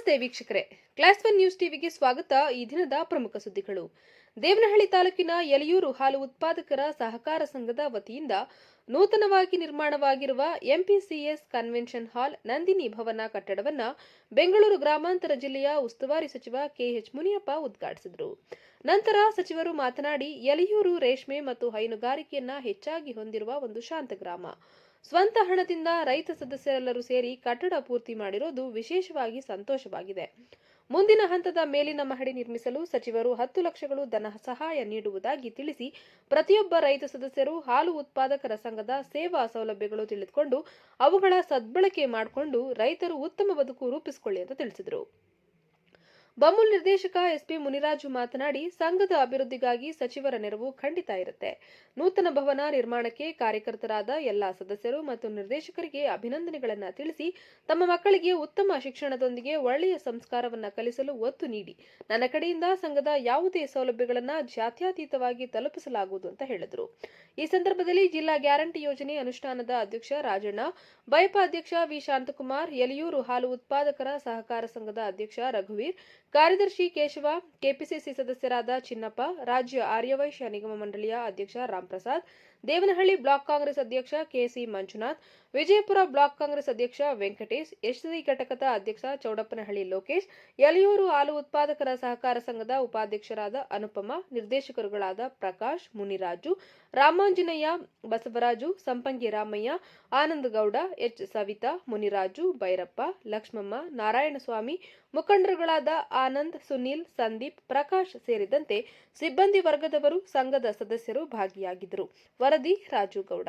ನಮಸ್ತೆ ವೀಕ್ಷಕರೇ, class 1 news ಟಿವಿಗೆ ಸ್ವಾಗತ. ಈ ದಿನದ ಪ್ರಮುಖ ಸುದ್ದಿಗಳು. ದೇವನಹಳ್ಳಿ ತಾಲೂಕಿನ ಯಲಿಯೂರು ಹಾಲು ಉತ್ಪಾದಕರ ಸಹಕಾರ ಸಂಘದ ವತಿಯಿಂದ ನೂತನವಾಗಿ ನಿರ್ಮಾಣವಾಗಿರುವ ಎಂಪಿಸಿಎಸ್ ಕನ್ವೆನ್ಷನ್ ಹಾಲ್ ನಂದಿನಿ ಭವನ ಕಟ್ಟಡವನ್ನು ಬೆಂಗಳೂರು ಗ್ರಾಮಾಂತರ ಜಿಲ್ಲೆಯ ಉಸ್ತುವಾರಿ ಸಚಿವ ಕೆಎಚ್ ಮುನಿಯಪ್ಪ ಉದ್ಘಾಟಿಸಿದರು. ನಂತರ ಸಚಿವರು ಮಾತನಾಡಿ, ಯಲಿಯೂರು ರೇಷ್ಮೆ ಮತ್ತು ಹೈನುಗಾರಿಕೆಯನ್ನ ಹೆಚ್ಚಾಗಿ ಹೊಂದಿರುವ ಒಂದು ಶಾಂತ ಗ್ರಾಮ. ಸ್ವಂತ ಹಣದಿಂದ ರೈತ ಸದಸ್ಯರೆಲ್ಲರೂ ಸೇರಿ ಕಟ್ಟಡ ಪೂರ್ತಿ ಮಾಡಿರೋದು ವಿಶೇಷವಾಗಿ ಸಂತೋಷವಾಗಿದೆ. ಮುಂದಿನ ಹಂತದ ಮೇಲಿನ ಮಹಡಿ ನಿರ್ಮಿಸಲು ಸಚಿವರು 10 ಲಕ್ಷಗಳು ಧನ ಸಹಾಯ ನೀಡುವುದಾಗಿ ತಿಳಿಸಿ, ಪ್ರತಿಯೊಬ್ಬ ರೈತ ಸದಸ್ಯರು ಹಾಲು ಉತ್ಪಾದಕರ ಸಂಘದ ಸೇವಾ ಸೌಲಭ್ಯಗಳು ತಿಳಿದುಕೊಂಡು ಅವುಗಳ ಸದ್ಬಳಕೆ ಮಾಡಿಕೊಂಡು ರೈತರು ಉತ್ತಮ ಬದುಕು ರೂಪಿಸಿಕೊಳ್ಳಿ ಅಂತ ತಿಳಿಸಿದರು. ಬಮೂಲ್ ನಿರ್ದೇಶಕ ಎಸ್ಪಿ ಮುನಿರಾಜು ಮಾತನಾಡಿ, ಸಂಘದ ಅಭಿವೃದ್ಧಿಗಾಗಿ ಸಚಿವರ ನೆರವು ಖಂಡಿತ ಇರುತ್ತೆ. ನೂತನ ಭವನ ನಿರ್ಮಾಣಕ್ಕೆ ಕಾರ್ಯಕರ್ತರಾದ ಎಲ್ಲಾ ಸದಸ್ಯರು ಮತ್ತು ನಿರ್ದೇಶಕರಿಗೆ ಅಭಿನಂದನೆಗಳನ್ನು ತಿಳಿಸಿ, ತಮ್ಮ ಮಕ್ಕಳಿಗೆ ಉತ್ತಮ ಶಿಕ್ಷಣದೊಂದಿಗೆ ಒಳ್ಳೆಯ ಸಂಸ್ಕಾರವನ್ನು ಕಲಿಸಲು ಒತ್ತು ನೀಡಿ ನನ್ನ ಕಡೆಯಿಂದ ಸಂಘದ ಯಾವುದೇ ಸೌಲಭ್ಯಗಳನ್ನು ಜಾತ್ಯತೀತವಾಗಿ ತಲುಪಿಸಲಾಗುವುದು ಅಂತ ಹೇಳಿದರು. ಈ ಸಂದರ್ಭದಲ್ಲಿ ಜಿಲ್ಲಾ ಗ್ಯಾರಂಟಿ ಯೋಜನೆ ಅನುಷ್ಠಾನದ ಅಧ್ಯಕ್ಷ ರಾಜಣ್ಣ, ಬೈಪ ಅಧ್ಯಕ್ಷ ವಿ ಶಾಂತಕುಮಾರ್, ಯಲಿಯೂರು ಹಾಲು ಉತ್ಪಾದಕರ ಸಹಕಾರ ಸಂಘದ ಅಧ್ಯಕ್ಷ ರಘುವೀರ್, ಕಾರ್ಯದರ್ಶಿ ಕೇಶವ, ಕೆಪಿಸಿಸಿ ಸದಸ್ಯರಾದ ಚಿನ್ನಪ್ಪ, ರಾಜ್ಯ ಆರ್ಯವೈಶ್ಯ ನಿಗಮ ಮಂಡಳಿಯ ಅಧ್ಯಕ್ಷ ರಾಮ್ಪ್ರಸಾದ್, ದೇವನಹಳ್ಳಿ ಬ್ಲಾಕ್ ಕಾಂಗ್ರೆಸ್ ಅಧ್ಯಕ್ಷ ಕೆಸಿ ಮಂಜುನಾಥ್, ವಿಜಯಪುರ ಬ್ಲಾಕ್ ಕಾಂಗ್ರೆಸ್ ಅಧ್ಯಕ್ಷ ವೆಂಕಟೇಶ್, ಎಸ್ಸಿ ಘಟಕದ ಅಧ್ಯಕ್ಷ ಚೌಡಪ್ಪನಹಳ್ಳಿ ಲೋಕೇಶ್, ಯಲಿಯೂರು ಹಾಲು ಉತ್ಪಾದಕರ ಸಹಕಾರ ಸಂಘದ ಉಪಾಧ್ಯಕ್ಷರಾದ ಅನುಪಮ, ನಿರ್ದೇಶಕರುಗಳಾದ ಪ್ರಕಾಶ್, ಮುನಿರಾಜು, ರಾಮಾಂಜನೇಯ, ಬಸವರಾಜು, ಸಂಪಂಗಿ ರಾಮಯ್ಯ, ಆನಂದಗೌಡ, ಎಚ್ ಸವಿತಾ, ಮುನಿರಾಜು, ಭೈರಪ್ಪ, ಲಕ್ಷ್ಮಮ್ಮ, ನಾರಾಯಣಸ್ವಾಮಿ, ಮುಖಂಡರುಗಳಾದ ಆನಂದ್, ಸುನೀಲ್, ಸಂದೀಪ್, ಪ್ರಕಾಶ್ ಸೇರಿದಂತೆ ಸಿಬ್ಬಂದಿ ವರ್ಗದವರು, ಸಂಘದ ಸದಸ್ಯರು ಭಾಗಿಯಾಗಿದ್ದರು. ವರದಿ ರಾಜು ಗೌಡ.